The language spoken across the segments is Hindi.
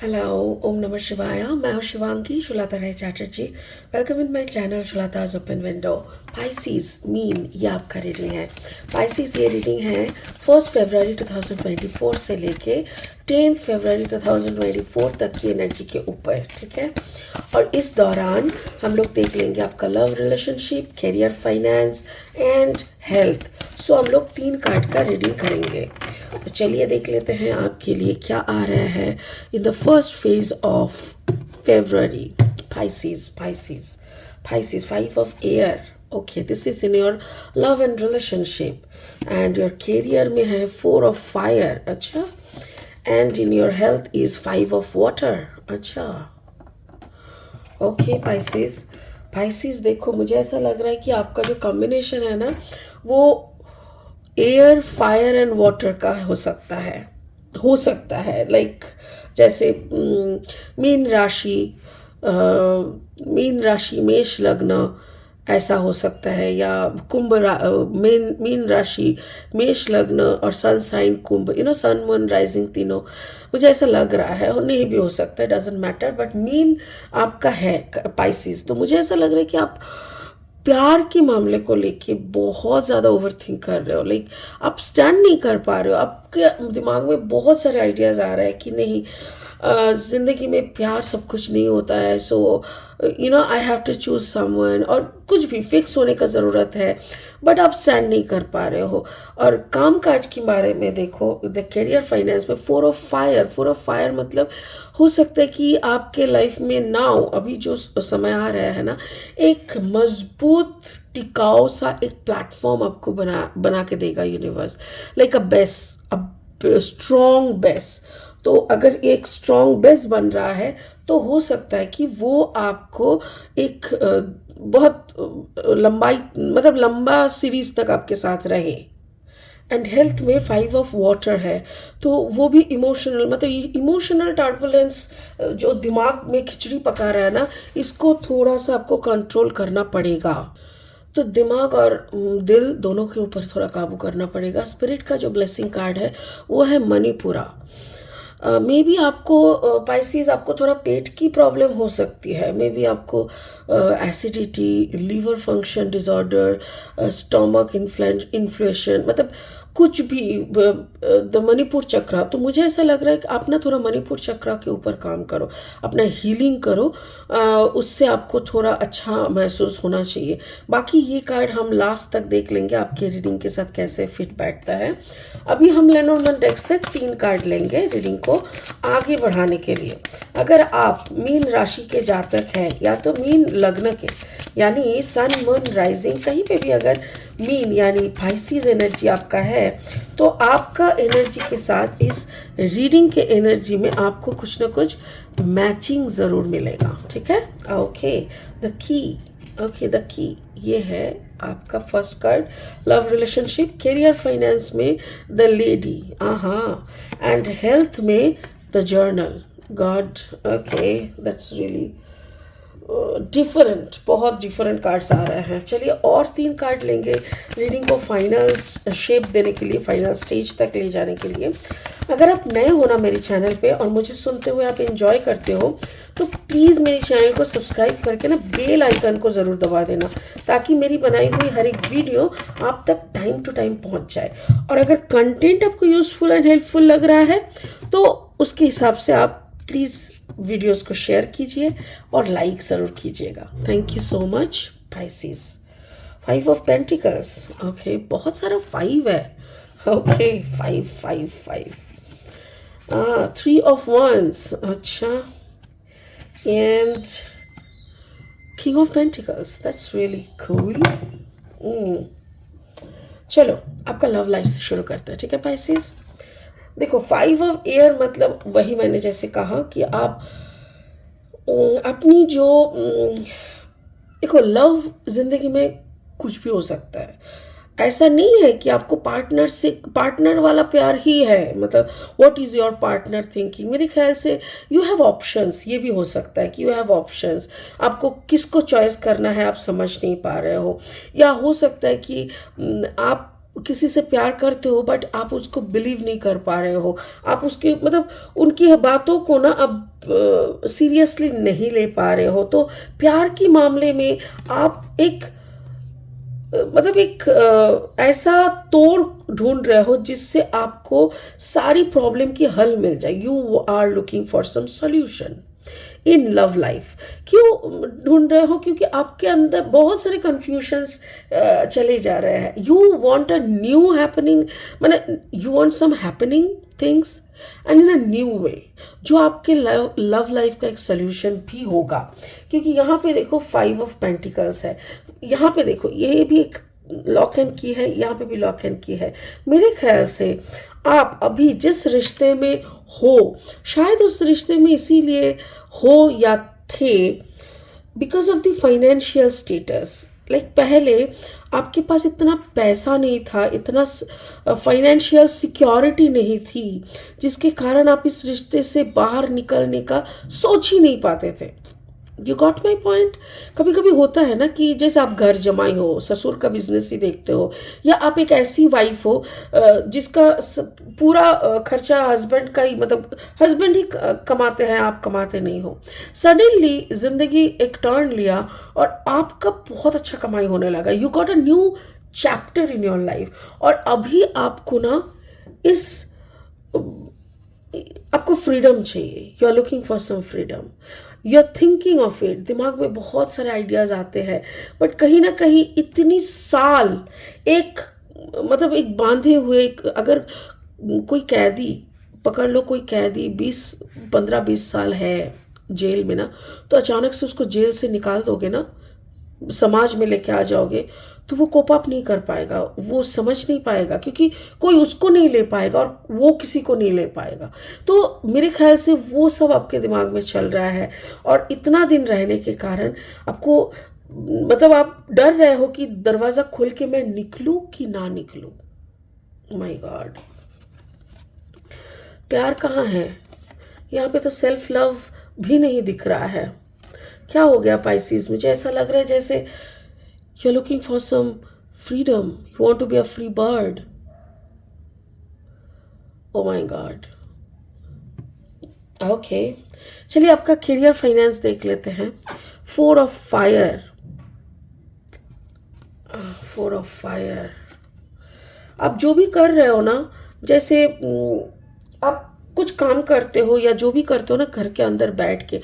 Hello, Om Namah Shivaya. मैं हूँ Shivangi Shulata Rai Chatterjee. Welcome in my channel Shulata's open window. Pisces मीन ये आपका रीडिंग है. पाइसिस ये रीडिंग है 1 फरवरी 2024 से लेके 10 फरवरी 2024 तक की एनर्जी के ऊपर. ठीक है, और इस दौरान हम लोग देख लेंगे आपका love relationship, career, finance and health. So हम लोग 3 कार्ड का रीडिंग करेंगे. तो चलिए देख लेते हैं आपके लिए क्या आ रहा है in the first phase of February. Pisces, 5 of air. Okay, this is in your love and relationship and your career में है 4 of fire. अच्छा, and in your health is 5 of water. अच्छा, ओके Pisces देखो, मुझे ऐसा लग रहा है कि आपका जो कॉम्बिनेशन है ना वो एयर, फायर एंड वाटर का हो सकता है लाइक जैसे मीन राशि मेष लग्न ऐसा हो सकता है, या मीन राशि मेष लग्न और सन साइन कुंभ, सन मून राइजिंग तीनों. मुझे ऐसा लग रहा है, और नहीं भी हो सकता है, डजेंट मैटर, बट मीन आपका है पाइसिस. तो मुझे ऐसा लग रहा है कि आप प्यार के मामले को लेके बहुत ज़्यादा ओवर थिंक कर रहे हो. लाइक आप स्टैंड नहीं कर पा रहे हो. आपके दिमाग में बहुत सारे आइडियाज़ आ रहे हैं कि नहीं, ज़िंदगी में प्यार सब कुछ नहीं होता है. So I have to choose someone, और कुछ भी फिक्स होने का ज़रूरत है, बट आप स्टैंड नहीं कर पा रहे हो. और काम काज के बारे में देखो, द करियर फाइनेंस में 4 ऑफ फायर मतलब हो सकता है कि आपके लाइफ में नाउ अभी जो समय आ रहा है ना, एक मजबूत टिकाऊ सा एक प्लेटफॉर्म आपको बना के देगा universe. Like a strong base. तो अगर एक स्ट्रॉन्ग बेस बन रहा है तो हो सकता है कि वो आपको एक बहुत लंबा सीरीज तक आपके साथ रहे. एंड हेल्थ में 5 ऑफ वाटर है, तो वो भी इमोशनल टर्बुलेंस जो दिमाग में खिचड़ी पका रहा है ना, इसको थोड़ा सा आपको कंट्रोल करना पड़ेगा. तो दिमाग और दिल दोनों के ऊपर थोड़ा काबू करना पड़ेगा. स्पिरिट का जो ब्लेसिंग कार्ड है वो है मणिपुरा. मे बी आपको पाइसिस आपको थोड़ा पेट की प्रॉब्लम हो सकती है. मे बी आपको acidity, liver function disorder, stomach inflation, मतलब कुछ भी द मणिपुर चक्रा. तो मुझे ऐसा लग रहा है कि आप ना थोड़ा मणिपुर चक्रा के ऊपर काम करो, अपना हीलिंग करो. उससे आपको थोड़ा अच्छा महसूस होना चाहिए. बाकी ये कार्ड हम लास्ट तक देख लेंगे आपके रीडिंग के साथ कैसे फिट बैठता है. अभी हम लेनोर्मन डेक से 3 कार्ड लेंगे रीडिंग को आगे बढ़ाने के लिए. अगर आप मीन राशि के जातक हैं या तो मीन लग्न के, यानी सन मून राइजिंग, कहीं पे भी अगर मीन यानी पाइसिस एनर्जी आपका है, तो आपका एनर्जी के साथ इस रीडिंग के एनर्जी में आपको कुछ ना कुछ मैचिंग ज़रूर मिलेगा. ठीक है, ओके. द की ये है आपका first card. Love relationship, career finance में द लेडी, एंड हेल्थ में the journal. God, okay, that's really different. बहुत डिफरेंट कार्ड्स आ रहे हैं. चलिए और 3 कार्ड लेंगे रीडिंग को फाइनल शेप देने के लिए, फाइनल स्टेज तक ले जाने के लिए. अगर आप नए हो ना मेरे चैनल पे और मुझे सुनते हुए आप एंजॉय करते हो, तो प्लीज़ मेरे चैनल को सब्सक्राइब करके ना बेल आइकन को ज़रूर दबा देना, ताकि मेरी बनाई हुई हर एक वीडियो आप तक टाइम टू टाइम पहुंच जाए. और अगर कंटेंट आपको यूज़फुल एंड हेल्पफुल लग रहा है तो उसके हिसाब से आप प्लीज़ वीडियोस को शेयर कीजिए और लाइक ज़रूर कीजिएगा. Thank you so much Pisces. 5 of pentacles, okay, बहुत सारा 5 है. ओके, 5. 3 ऑफ वंस, अच्छा, and king of pentacles. That's really cool. चलो आपका लव लाइफ से शुरू करते हैं. ठीक है पाइसिस, देखो 5 ऑफ एयर मतलब वही मैंने जैसे कहा कि आप अपनी जो देखो, लव जिंदगी में कुछ भी हो सकता है. ऐसा नहीं है कि आपको पार्टनर वाला प्यार ही है. मतलब what is your partner thinking. मेरे ख्याल से यू हैव ऑप्शंस. ये भी हो सकता है कि यू हैव ऑप्शंस. आपको किसको चॉइस करना है आप समझ नहीं पा रहे हो, या हो सकता है कि आप किसी से प्यार करते हो बट आप उसको बिलीव नहीं कर पा रहे हो, आप उसके मतलब उनकी बातों को ना अब सीरियसली नहीं ले पा रहे हो, तो प्यार के मामले में आप एक मतलब एक ऐसा तोड़ ढूंढ रहे हो जिससे आपको सारी प्रॉब्लम की हल मिल जाए। You are looking for some solution in love life. क्यों ढूंढ रहे हो? क्योंकि आपके अंदर बहुत सारे कंफ्यूजन्स चले जा रहे हैं। You want a new happening, मतलब you want some happening things and in a new way, जो आपके लव लाइफ का एक सोल्यूशन भी होगा। क्योंकि यहाँ पे देखो 5 ऑफ पेंटिकल्स है, यहाँ पे देखो ये भी एक लॉक एंड की है, यहाँ पे भी लॉक एंड की है। मेरे ख्याल से आप अभी जिस रिश्ते में हो, शायद उस रिश्ते में इसीलिए हो या थे because of the financial status. Like पहले आपके पास इतना पैसा नहीं था, इतना फाइनेंशियल सिक्योरिटी नहीं थी, जिसके कारण आप इस रिश्ते से बाहर निकलने का सोच ही नहीं पाते थे। You got my point? कभी कभी होता है ना कि जैसे आप घर जमाई हो, ससुर का बिजनेस ही देखते हो, या आप एक ऐसी वाइफ हो जिसका पूरा खर्चा हस्बैंड का ही, मतलब हस्बैंड ही कमाते हैं, आप कमाते नहीं हो। सडनली जिंदगी एक टर्न लिया और आपका बहुत अच्छा कमाई होने लगा। You got a new chapter in your life, और अभी आपको ना इस आपको फ्रीडम चाहिए। You are looking for some freedom, you are thinking of it. दिमाग में बहुत सारे आइडियाज आते हैं, बट कहीं ना कहीं इतनी साल एक मतलब एक बांधे हुए अगर कोई कैदी पकड़ लो, कोई कैदी 15-20 साल है जेल में ना, तो अचानक से उसको जेल से निकाल दोगे ना, समाज में लेके आ जाओगे, तो वो कोप अप नहीं कर पाएगा, वो समझ नहीं पाएगा, क्योंकि कोई उसको नहीं ले पाएगा और वो किसी को नहीं ले पाएगा। तो मेरे ख्याल से वो सब आपके दिमाग में चल रहा है, और इतना दिन रहने के कारण आपको मतलब आप डर रहे हो कि दरवाज़ा खोल के मैं निकलूं कि ना निकलूं। माय गॉड, प्यार कहाँ है यहाँ पे? तो सेल्फ लव भी नहीं दिख रहा है। क्या हो गया पाइसिस? मुझे ऐसा लग रहा है जैसे you are looking for some freedom, you want to be a free bird. Oh my god. Okay, चलिए आपका करियर फाइनेंस देख लेते हैं। 4 ऑफ फायर, 4 ऑफ फायर। आप जो भी कर रहे हो ना, जैसे आप कुछ काम करते हो या जो भी करते हो ना घर के अंदर बैठ के,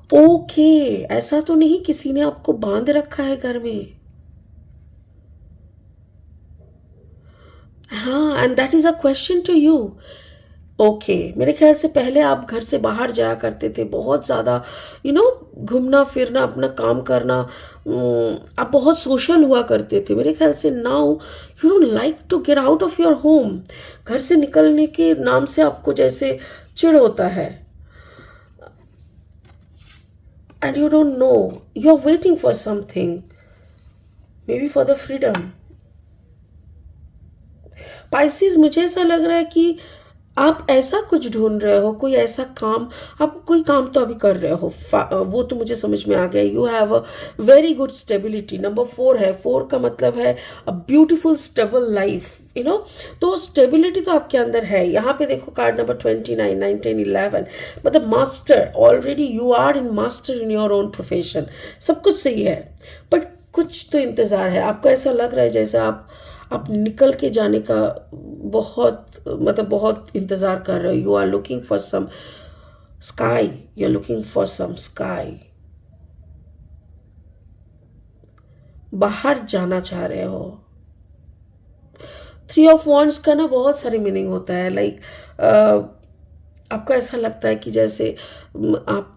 ओके ऐसा तो नहीं किसी ने आपको बांध रखा है घर में। हाँ, and that is a question to you. Okay, मेरे ख्याल से पहले आप घर से बाहर जाया करते थे बहुत ज़्यादा, यू नो, घूमना फिरना, अपना काम करना, आप बहुत सोशल हुआ करते थे। मेरे ख्याल से now you don't like to get out of your home. घर से निकलने के नाम से आपको जैसे चिढ़ होता है, and you don't know, you're waiting for something, maybe for the freedom। Pisces, मुझे ऐसा लग रहा है कि आप ऐसा कुछ ढूंढ रहे हो, कोई ऐसा काम, आप कोई काम तो अभी कर रहे हो, वो तो मुझे समझ में आ गया। You have a very good stability. Number 4 है, 4 का मतलब है a beautiful stable life, you know. तो स्टेबिलिटी तो आपके अंदर है। यहाँ पे देखो कार्ड नंबर 29, 19, 11, मतलब master, already you are in master in your own profession. सब कुछ सही है, बट कुछ तो इंतज़ार है। आपको ऐसा लग रहा है जैसे आप निकल के जाने का बहुत इंतज़ार कर रहे हो। You are looking for some sky, you are looking for some sky. बाहर जाना चाह रहे हो। 3 ऑफ वॉन्ड्स का ना बहुत सारी मीनिंग होता है। लाइक आपको ऐसा लगता है कि जैसे आप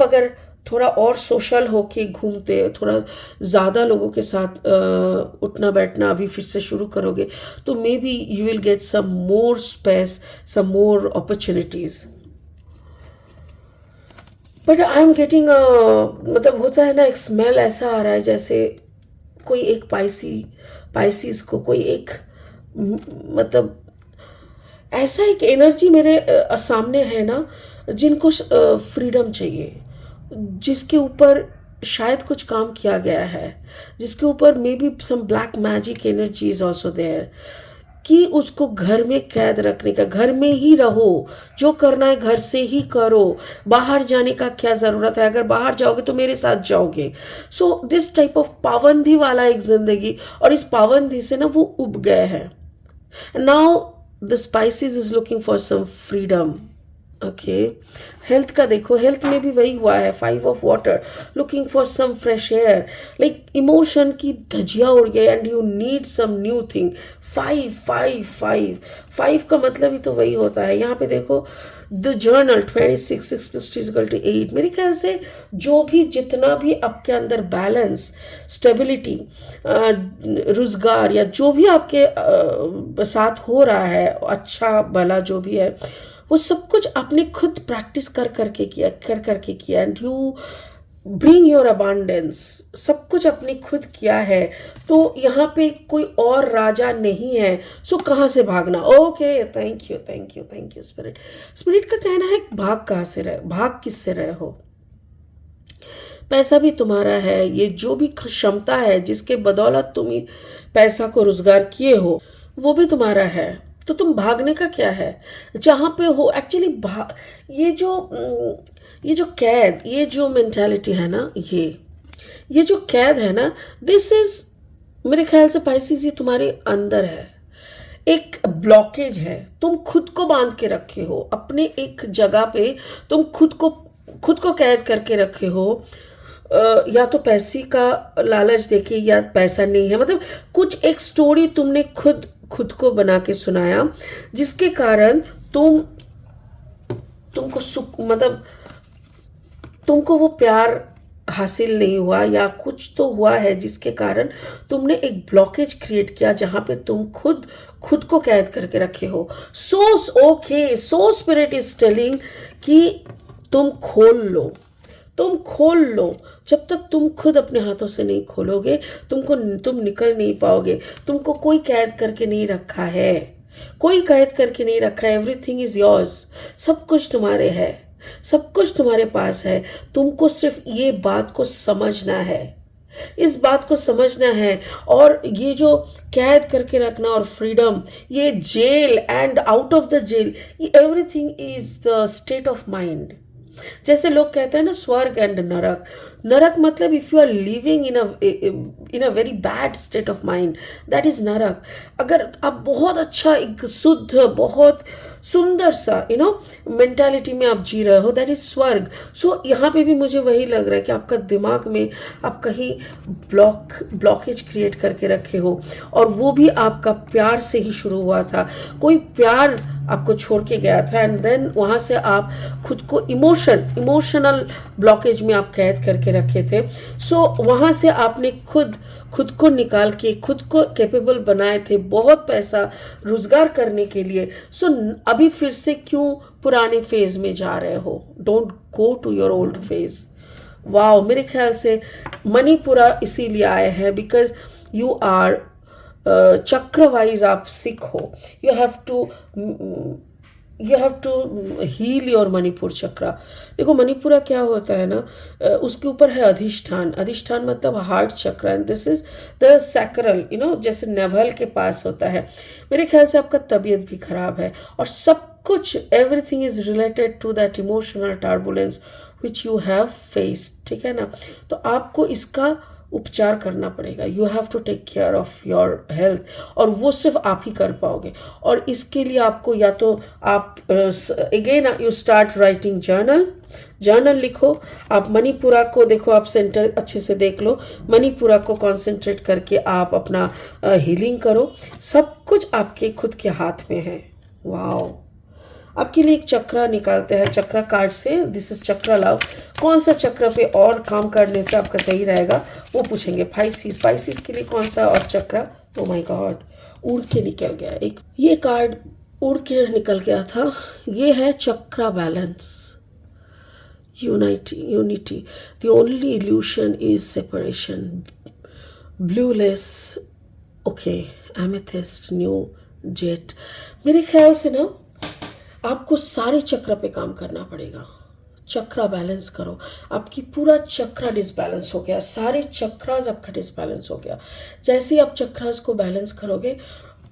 अगर थोड़ा और सोशल होके घूमते, थोड़ा ज़्यादा लोगों के साथ उठना बैठना अभी फिर से शुरू करोगे, तो maybe you will get some more space, some more opportunities. But I am getting मतलब होता है ना, एक स्मेल ऐसा आ रहा है जैसे कोई एक पाइसिस को कोई एक मतलब ऐसा एक एनर्जी मेरे सामने है ना, जिनको फ्रीडम चाहिए, जिसके ऊपर शायद कुछ काम किया गया है जिसके ऊपर maybe some black magic energy is also there, कि उसको घर में कैद रखने का। घर में ही रहो, जो करना है घर से ही करो, बाहर जाने का क्या ज़रूरत है, अगर बाहर जाओगे तो मेरे साथ जाओगे। सो दिस टाइप ऑफ पाबंदी वाला एक ज़िंदगी, और इस पाबंदी से ना वो उब गए हैं। Now the Pisces is looking for some freedom. Okay, health का देखो, हेल्थ में भी वही हुआ है, 5 of water, looking for some fresh air, like emotion की धजिया उड़ गई and you need some new thing. 5 का मतलब ही तो वही होता है। यहाँ पे देखो द जर्नल 26, 6 + 2 = 8। मेरे ख्याल से जो भी जितना भी आपके अंदर बैलेंस, स्टेबिलिटी, रोजगार या जो भी आपके साथ हो रहा है, अच्छा भला जो भी है, वो सब कुछ आपने खुद प्रैक्टिस कर करके किया and you bring your abundance. सब कुछ आपने खुद किया है, तो यहाँ पे कोई और राजा नहीं है। सो कहाँ से भागना? Okay, thank you thank you thank you spirit. Spirit का कहना है भाग कहाँ से रहे, भाग किससे रहे हो? पैसा भी तुम्हारा है, ये जो भी क्षमता है जिसके बदौलत तुम पैसा को रोजगार किए हो वो भी तुम्हारा है। तो तुम भागने का क्या है? जहाँ पे हो एक्चुअली ये जो कैद, ये जो मेंटालिटी है ना, ये जो कैद है ना, दिस इज मेरे ख्याल से पाइसिस, ये तुम्हारे अंदर है, एक ब्लॉकेज है। तुम खुद को बांध के रखे हो अपने एक जगह पे, तुम खुद को कैद करके रखे हो। या तो पैसे का लालच देके, या पैसा नहीं है, मतलब कुछ एक स्टोरी तुमने खुद को बना के सुनाया, जिसके कारण तुमको सुख, मतलब तुमको वो प्यार हासिल नहीं हुआ, या कुछ तो हुआ है जिसके कारण तुमने एक ब्लॉकेज क्रिएट किया जहां पे तुम खुद को कैद करके रखे हो। सो स्पिरिट इज टेलिंग कि तुम खोल लो। जब तक तुम खुद अपने हाथों से नहीं खोलोगे, तुम निकल नहीं पाओगे। तुमको कोई कैद करके नहीं रखा है, एवरीथिंग इज योर्स। सब कुछ तुम्हारे है, सब कुछ तुम्हारे पास है। तुमको सिर्फ ये बात को समझना है, इस बात को समझना है। और ये जो कैद करके रखना और फ्रीडम, ये jail and out of the jail, ये everything is the state of mind. जैसे लोग कहते हैं ना, स्वर्ग एंड नरक मतलब if you are living in a very bad state of mind, that is नरक। अगर आप बहुत अच्छा, एक शुद्ध, बहुत सुंदर सा मेंटालिटी में आप जी रहे हो, दैट इज स्वर्ग। सो यहाँ पे भी मुझे वही लग रहा है कि आपका दिमाग में आप कहीं ब्लॉकेज क्रिएट करके रखे हो, और वो भी आपका प्यार से ही शुरू हुआ था। कोई प्यार आपको छोड़ के गया था एंड देन वहाँ से आप खुद को इमोशनल ब्लॉकेज में आप कैद करके रखे थे। सो वहाँ से आपने खुद को निकाल के खुद को कैपेबल बनाए थे बहुत पैसा रोजगार करने के लिए। सो अभी फिर से क्यों पुराने फेज में जा रहे हो? Don't go to your old phase. Wow, मेरे ख्याल से मणिपुरा इसीलिए आए हैं because you are chakra wise आप सिख हो। You have to heal your Manipur chakra. देखो मणिपुरा क्या होता है ना, उसके ऊपर है अधिष्ठान मतलब हार्ट चक्र, and this is the sacral, जैसे नेवल के पास होता है। मेरे ख्याल से आपका तबीयत भी खराब है, और सब कुछ everything is related to that emotional turbulence which you have faced, ठीक है ना। तो आपको इसका उपचार करना पड़ेगा। You have to take care of your health, और वो सिर्फ आप ही कर पाओगे। और इसके लिए आपको या तो आप again you start writing journal लिखो। आप मणिपुरा को देखो, आप सेंटर अच्छे से देख लो, मणिपुरा को कंसंट्रेट करके आप अपना हीलिंग करो। सब कुछ आपके खुद के हाथ में है। वाओ, आपके लिए एक चक्र निकालते हैं चक्र कार्ड से। दिस इज चक्र लव। कौन सा चक्र पे और काम करने से आपका सही रहेगा वो पूछेंगे। पाइसिस के लिए कौन सा और चक्र? ओ माय गॉड, उड़ के निकल गया एक, ये कार्ड उड़ के निकल गया था। ये है chakra balance, unity. The only illusion is separation. Blue lace, okay, amethyst, new jet. मेरे ख्याल से ना आपको सारे चक्र पे काम करना पड़ेगा, चक्रा बैलेंस करो। आपकी पूरा चक्रा डिसबैलेंस हो गया, सारे चक्रास आपका डिसबैलेंस हो गया। जैसे ही आप चक्रास को बैलेंस करोगे,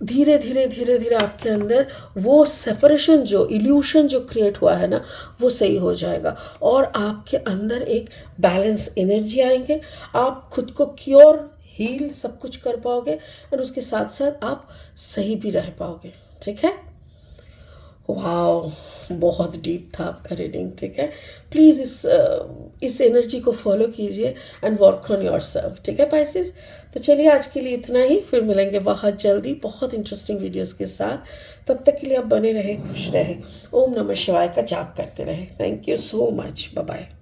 धीरे धीरे धीरे धीरे आपके अंदर वो सेपरेशन, जो इल्यूशन जो क्रिएट हुआ है ना, वो सही हो जाएगा और आपके अंदर एक बैलेंस एनर्जी आएंगे। आप खुद को क्योर, हील सब कुछ कर पाओगे और उसके साथ साथ आप सही भी रह पाओगे। ठीक है। वाओ, बहुत डीप था आपका रीडिंग। ठीक है, प्लीज़ इस एनर्जी को फॉलो कीजिए and work on your self. ठीक है पाइसेस। तो चलिए आज के लिए इतना ही, फिर मिलेंगे बहुत जल्दी बहुत इंटरेस्टिंग वीडियोस के साथ। तब तक के लिए आप बने रहे, खुश रहे, ओम नमः शिवाय का जाप करते रहे। Thank you so much, bye bye.